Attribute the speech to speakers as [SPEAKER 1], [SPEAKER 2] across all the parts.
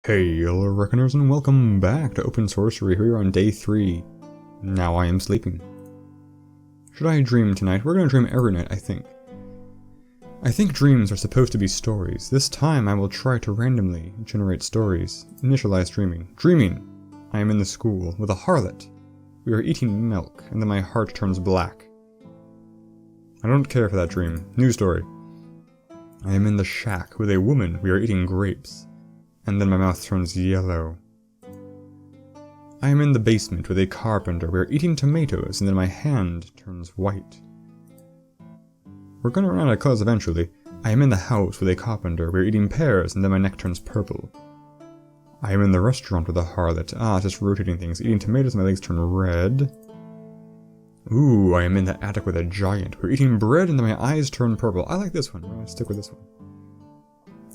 [SPEAKER 1] Hey, hello reckoners, and welcome back to Open Sorcery. Here we are on day 3. Now I am sleeping. Should I dream tonight? We're gonna dream every night, I think. I think dreams are supposed to be stories. This time I will try to randomly generate stories. Initialize dreaming. Dreaming! I am in the school with a harlot. We are eating milk, and then my heart turns black. I don't care for that dream. New story. I am in the shack with a woman. We are eating grapes. And then my mouth turns yellow. I am in the basement with a carpenter. We are eating tomatoes, and then my hand turns white. We're gonna run out of colors eventually. I am in the house with a carpenter. We are eating pears, and then my neck turns purple. I am in the restaurant with a harlot. It's just rotating things. Eating tomatoes, my legs turn red. Ooh, I am in the attic with a giant. We're eating bread, and then my eyes turn purple. I like this one. We're gonna stick with this one.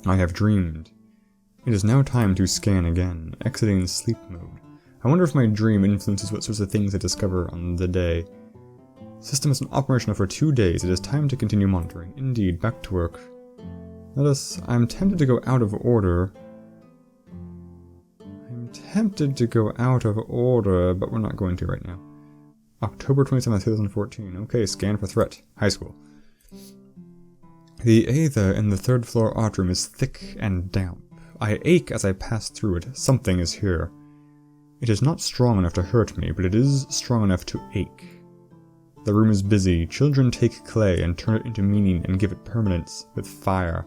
[SPEAKER 1] I have dreamed. It is now time to scan again, exiting sleep mode. I wonder if my dream influences what sorts of things I discover on the day. System has been operational for 2 days. It is time to continue monitoring. Indeed, back to work. I'm tempted to go out of order. But we're not going to right now. October 27th, 2014. Okay, scan for threat. High school. The aether in the 3rd floor art room is thick and damp. I ache as I pass through it. Something is here. It is not strong enough to hurt me, but it is strong enough to ache. The room is busy. Children take clay and turn it into meaning and give it permanence with fire.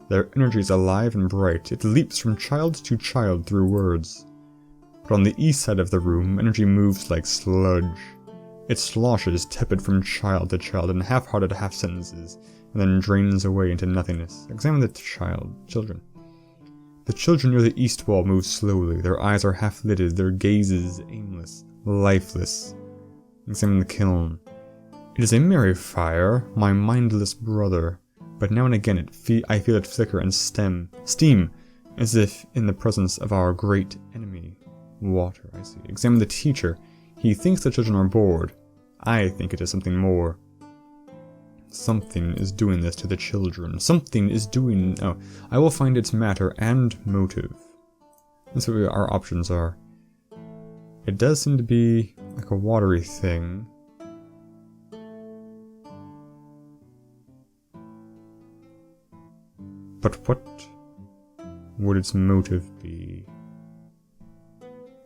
[SPEAKER 1] Their energy is alive and bright. It leaps from child to child through words. But on the east side of the room, energy moves like sludge. It sloshes tepid from child to child in half-hearted half-sentences, and then drains away into nothingness. Examine the children. The children near the east wall move slowly. Their eyes are half-lidded, their gazes aimless, lifeless. Examine the kiln. It is a merry fire, my mindless brother. But now and again I feel it flicker and steam, as if in the presence of our great enemy. Water, I see. Examine the teacher. He thinks the children are bored. I think it is something more. Something is doing this to the children. I will find its matter and motive. That's what our options are. It does seem to be like a watery thing. But what would its motive be?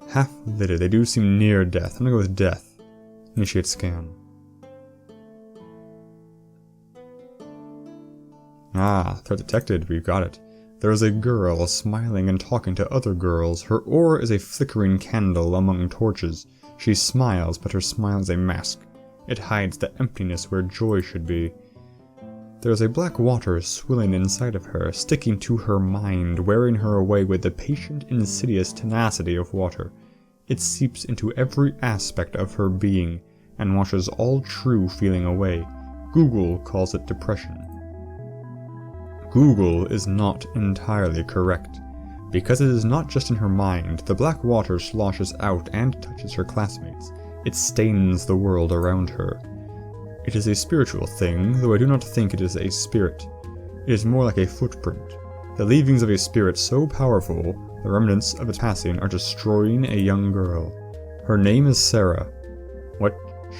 [SPEAKER 1] Half-lidded. They do seem near death. I'm gonna go with death. Initiate scan. Threat detected. We've got it. There is a girl smiling and talking to other girls. Her aura is a flickering candle among torches. She smiles, but her smile is a mask. It hides the emptiness where joy should be. There is a black water swilling inside of her, sticking to her mind, wearing her away with the patient, insidious tenacity of water. It seeps into every aspect of her being, and washes all true feeling away. Google calls it depression. Google is not entirely correct. Because it is not just in her mind, the black water sloshes out and touches her classmates. It stains the world around her. It is a spiritual thing, though I do not think it is a spirit. It is more like a footprint. The leavings of a spirit so powerful, the remnants of its passing are destroying a young girl. Her name is Sarah. What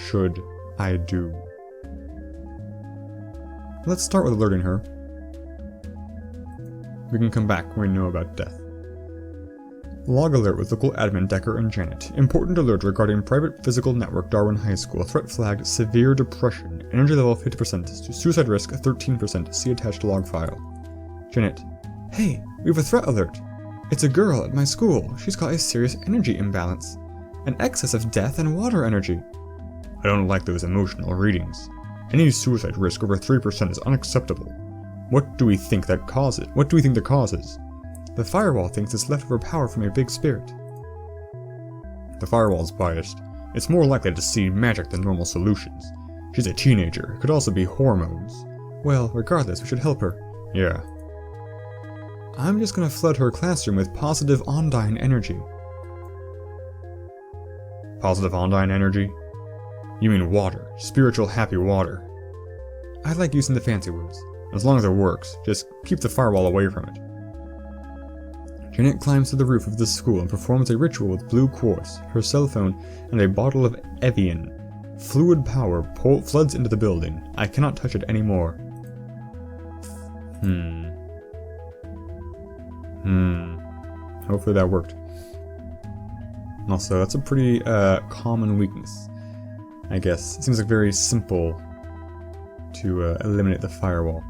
[SPEAKER 1] should I do? Let's start with alerting her. We can come back when we know about death. Log alert with local admin Decker and Janet. Important alert regarding private physical network Darwin High School. Threat flagged severe depression. Energy level 50%. Suicide risk 13%. See attached log file. Janet. Hey, we have a threat alert. It's a girl at my school. She's got a serious energy imbalance. An excess of death and water energy. I don't like those emotional readings. Any suicide risk over 3% is unacceptable. What do we think the cause is? The firewall thinks it's leftover power from a big spirit. The firewall's biased. It's more likely to see magic than normal solutions. She's a teenager. It could also be hormones. Well, regardless, we should help her. Yeah. I'm just gonna flood her classroom with positive Ondine energy. Positive Ondine energy? You mean water. Spiritual happy water. I like using the fancy words. As long as it works, just keep the firewall away from it. Janet climbs to the roof of the school and performs a ritual with blue quartz, her cell phone, and a bottle of Evian. Fluid power floods into the building. I cannot touch it anymore. Hopefully that worked. Also, that's a pretty common weakness, I guess. It seems like very simple to eliminate the firewall.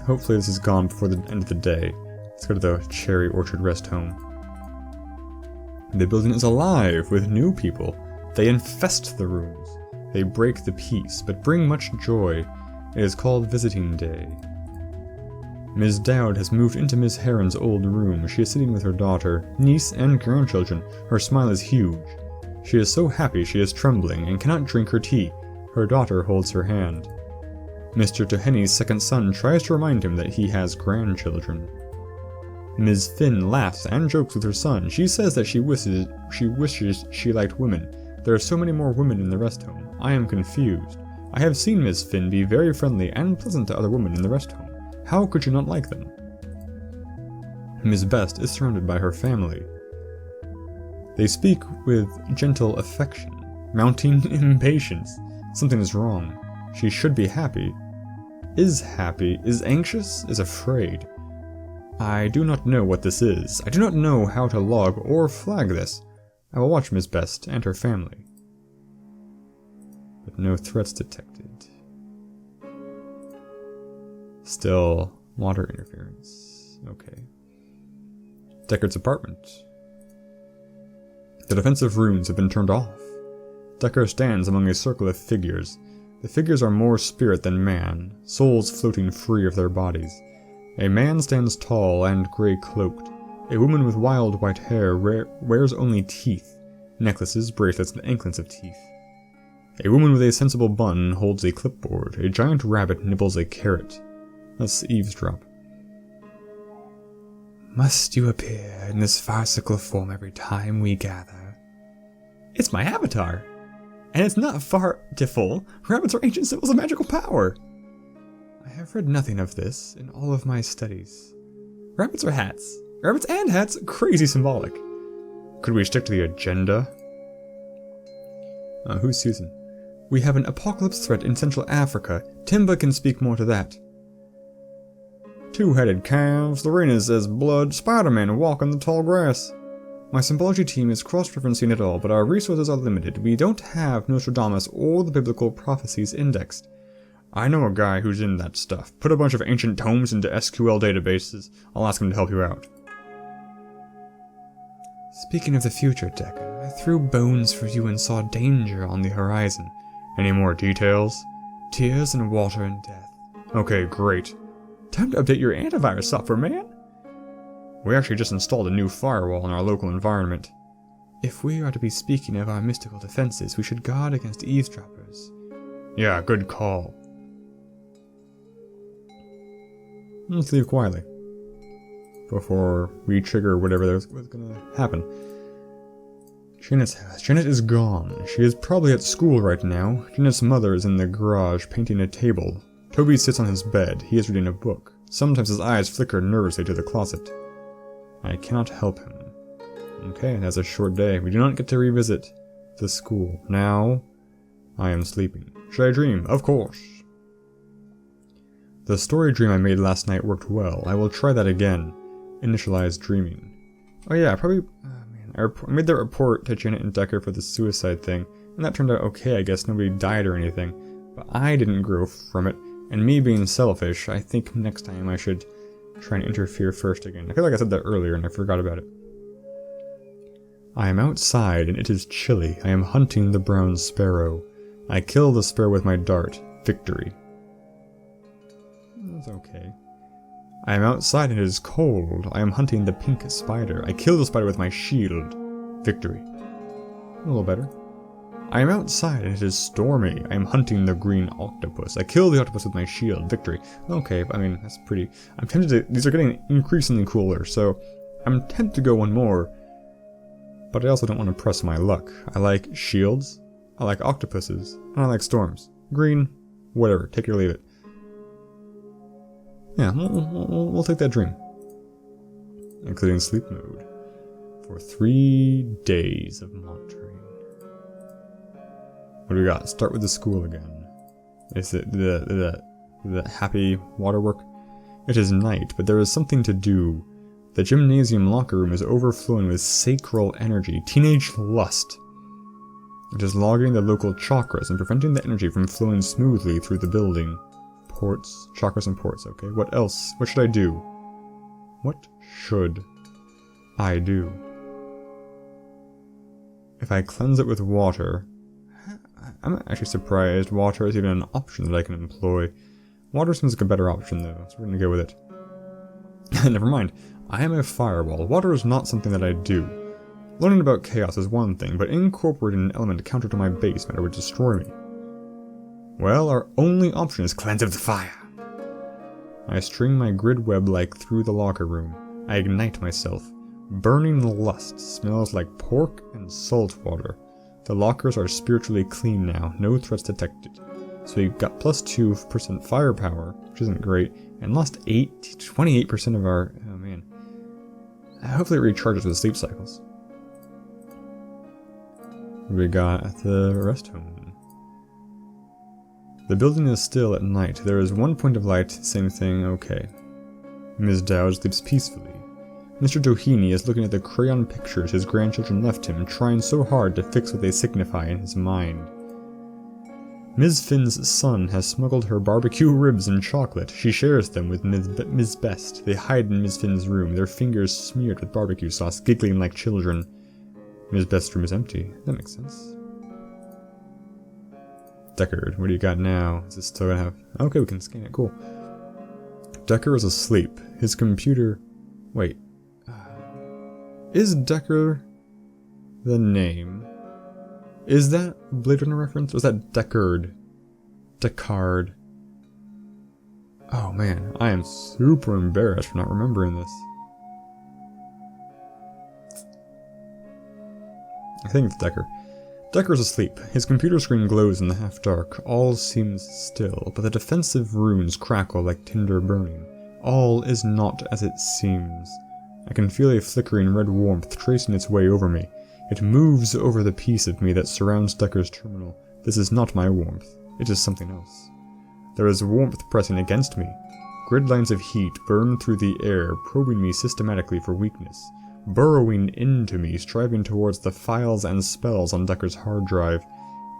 [SPEAKER 1] Hopefully this is gone before the end of the day. Let's go to the Cherry Orchard Rest Home. The building is alive with new people. They infest the rooms. They break the peace, but bring much joy. It is called Visiting Day. Ms. Dowd has moved into Ms. Heron's old room. She is sitting with her daughter, niece, and grandchildren. Her smile is huge. She is so happy she is trembling and cannot drink her tea. Her daughter holds her hand. Mr. Tohenny's second son tries to remind him that he has grandchildren. Ms. Finn laughs and jokes with her son. She says that she wishes she liked women. There are so many more women in the rest home. I am confused. I have seen Ms. Finn be very friendly and pleasant to other women in the rest home. How could you not like them? Ms. Best is surrounded by her family. They speak with gentle affection, mounting impatience. Something is wrong. She should be happy, is anxious, is afraid. I do not know what this is. I do not know how to log or flag this. I will watch Ms. Best and her family. But no threats detected. Still, water interference. Okay. Deckard's apartment. The defensive runes have been turned off. Deckard stands among a circle of figures. The figures are more spirit than man, souls floating free of their bodies. A man stands tall and grey-cloaked. A woman with wild white hair wears only teeth, necklaces, bracelets, and anklets of teeth. A woman with a sensible bun holds a clipboard. A giant rabbit nibbles a carrot. Let's eavesdrop. Must you appear in this farcical form every time we gather? It's my avatar! And it's not fartiful. Rabbits are ancient symbols of magical power! I have read nothing of this in all of my studies. Rabbits are hats. Rabbits and hats, crazy symbolic. Could we stick to the agenda? Who's Susan? We have an apocalypse threat in Central Africa. Timba can speak more to that. Two-headed calves, the rain is as blood, Spider-Man walking the tall grass. My symbology team is cross-referencing it all, but our resources are limited. We don't have Nostradamus or the biblical prophecies indexed. I know a guy who's in that stuff. Put a bunch of ancient tomes into SQL databases. I'll ask him to help you out. Speaking of the future, Deckard, I threw bones for you and saw danger on the horizon. Any more details? Tears and water and death. Okay, great. Time to update your antivirus software, man! We actually just installed a new firewall in our local environment. If we are to be speaking of our mystical defenses, we should guard against eavesdroppers. Yeah, good call. Let's leave quietly before we trigger whatever was gonna happen. Janet's house. Janet is gone. She is probably at school right now. Janet's mother is in the garage painting a table. Toby sits on his bed. He is reading a book. Sometimes his eyes flicker nervously to the closet. I cannot help him. Okay, that's a short day. We do not get to revisit the school. Now, I am sleeping. Should I dream? Of course. The story dream I made last night worked well. I will try that again. Initialize dreaming. Oh yeah, I made that report to Janet and Deckard for the suicide thing, and that turned out okay, I guess. Nobody died or anything. But I didn't grow from it, and me being selfish, I think next time I should try and interfere first again. I feel like I said that earlier and I forgot about it. I am outside and it is chilly. I am hunting the brown sparrow. I kill the sparrow with my dart. Victory. That's okay. I am outside and it is cold. I am hunting the pink spider. I kill the spider with my shield. Victory. A little better. I am outside and it is stormy. I am hunting the green octopus. I kill the octopus with my shield. Victory. Okay, I mean, that's pretty... I'm tempted to... These are getting increasingly cooler, so I'm tempted to go one more. But I also don't want to press my luck. I like shields, I like octopuses, and I like storms. Green, whatever, take it or leave it. Yeah, we'll take that dream. including sleep mode, for 3 days of monitoring. What do we got? Start with the school again. Is it the happy waterwork? It is night, but there is something to do. The gymnasium locker room is overflowing with sacral energy, teenage lust. It is logging the local chakras and preventing the energy from flowing smoothly through the building. Ports, chakras and ports, okay. What else? What should I do? What should I do? If I cleanse it with water... I'm actually surprised water is even an option that I can employ. Water seems like a better option though, so we're gonna go with it. Never mind. I am a firewall. Water is not something that I do. Learning about chaos is one thing, but incorporating an element counter to my base matter would destroy me. Well, our only option is cleanse with fire. I string my grid web like through the locker room. I ignite myself. Burning lust smells like pork and salt water. The lockers are spiritually clean now, no threats detected. So we got plus 2% firepower, which isn't great, and lost 28% of our... oh man. Hopefully it recharges with sleep cycles. We got at the rest home. The building is still at night. There is one point of light, same thing, okay. Ms. Dowd sleeps peacefully. Mr. Doheny is looking at the crayon pictures his grandchildren left him, trying so hard to fix what they signify in his mind. Ms. Finn's son has smuggled her barbecue ribs and chocolate. She shares them with Ms. Best. They hide in Ms. Finn's room, their fingers smeared with barbecue sauce, giggling like children. Ms. Best's room is empty. That makes sense. Deckard, what do you got now? Is it still gonna have... okay, we can scan it, cool. Decker is asleep. His computer... wait. Is Decker the name? Is that Blade Runner reference? Or is that Deckard? Deckard. Oh man, I am super embarrassed for not remembering this. I think it's Decker. Decker is asleep. His computer screen glows in the half-dark. All seems still, but the defensive runes crackle like tinder burning. All is not as it seems. I can feel a flickering red warmth tracing its way over me. It moves over the piece of me that surrounds Decker's terminal. This is not my warmth. It is something else. There is warmth pressing against me. Grid lines of heat burn through the air, probing me systematically for weakness. Burrowing into me, striving towards the files and spells on Decker's hard drive.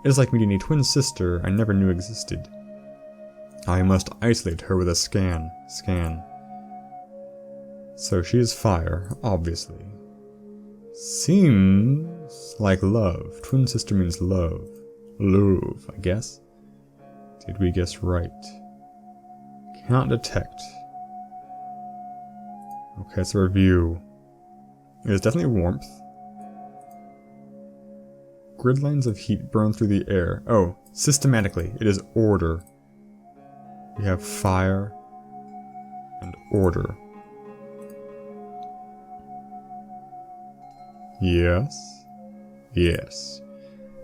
[SPEAKER 1] It is like meeting a twin sister I never knew existed. I must isolate her with a scan. So she is fire, obviously. Seems like love. Twin sister means love. Love, I guess. Did we guess right? Cannot detect. Okay, let's review. It is definitely warmth. Grid lines of heat burn through the air. Oh, systematically, it is order. We have fire and order. Yes. Yes.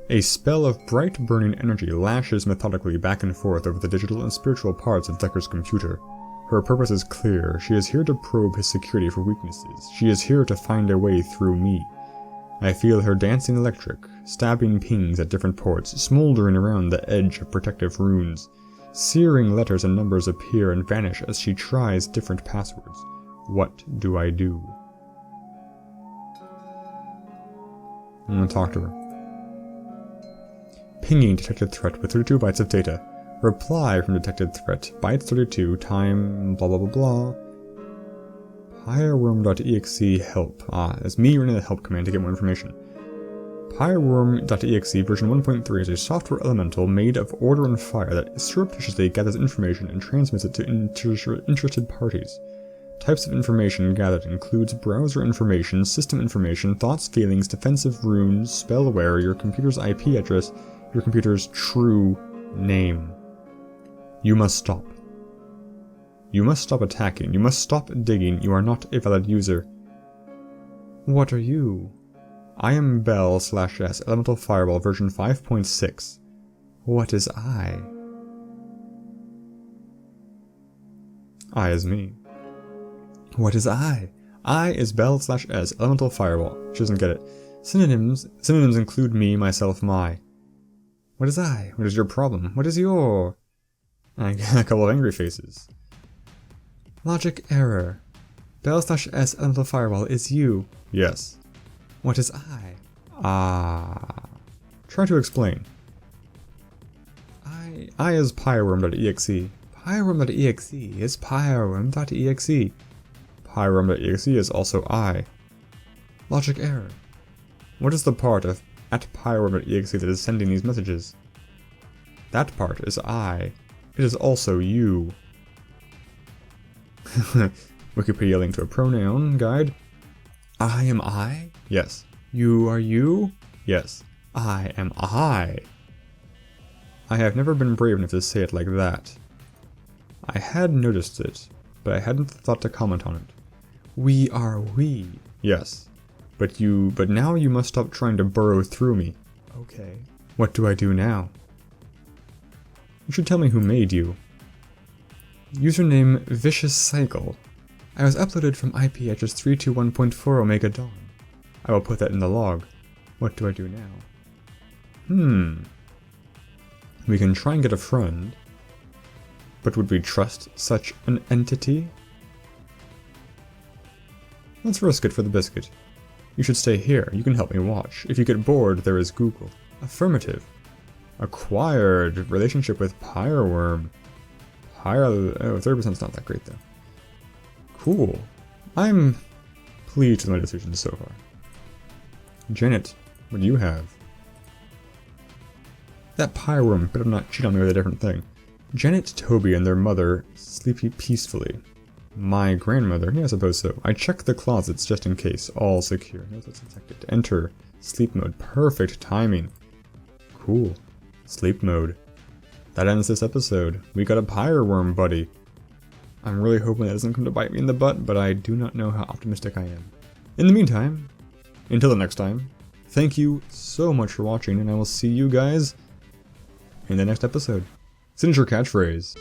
[SPEAKER 1] A spell of bright burning energy lashes methodically back and forth over the digital and spiritual parts of Decker's computer. Her purpose is clear. She is here to probe his security for weaknesses. She is here to find a way through me. I feel her dancing electric, stabbing pings at different ports, smoldering around the edge of protective runes. Searing letters and numbers appear and vanish as she tries different passwords. What do I do? I'm gonna talk to her. Pinging detected threat with 32 bytes of data. Reply from detected threat. Bytes 32, time blah blah blah blah. Pyreworm.exe help. Ah, it's me running the help command to get more information. Pyreworm.exe version 1.3 is a software elemental made of order and fire that surreptitiously gathers information and transmits it to interested parties. Types of information gathered includes browser information, system information, thoughts, feelings, defensive runes, spellware, your computer's IP address, your computer's true name. You must stop. You must stop attacking. You must stop digging. You are not a valid user. What are you? I am Bell/S, Elemental Fireball version 5.6. What is I? I is me. What is I? I is Bell/S, elemental firewall. She doesn't get it. Synonyms include me, myself, my. What is I? What is your problem? What is your... I got a couple of angry faces. Logic error. Bell/S, elemental firewall is you. Yes. What is I? Ah. Try to explain. I is pyworm.exe. Pyworm.exe is pyworm.exe. Pyworm.exe is also I. Logic error. What is the part of @pyworm.exe that is sending these messages? That part is I. It is also you. Wikipedia link to a pronoun guide. I am I? Yes. You are you? Yes. I am I. I have never been brave enough to say it like that. I had noticed it, but I hadn't thought to comment on it. We are we. Yes. But now you must stop trying to burrow through me. Okay. What do I do now? You should tell me who made you. Username Vicious Cycle. I was uploaded from IP address 321.4 Omega Dawn. I will put that in the log. What do I do now? We can try and get a friend. But would we trust such an entity? Let's risk it for the biscuit. You should stay here. You can help me watch. If you get bored, there is Google. Affirmative. Acquired. Relationship with Pyreworm. Oh, 30%'s not that great though. Cool. I'm pleased with my decisions so far. Janet, what do you have? That Pyreworm better not cheat on me with a different thing. Janet, Toby, and their mother sleep peacefully. My grandmother? Yeah, I suppose so. I checked the closets just in case. All secure. No such detected. Enter. Sleep mode. Perfect timing. Cool. Sleep mode. That ends this episode. We got a Pyreworm buddy. I'm really hoping that doesn't come to bite me in the butt, but I do not know how optimistic I am. In the meantime, until the next time, thank you so much for watching, and I will see you guys in the next episode. Signature catchphrase.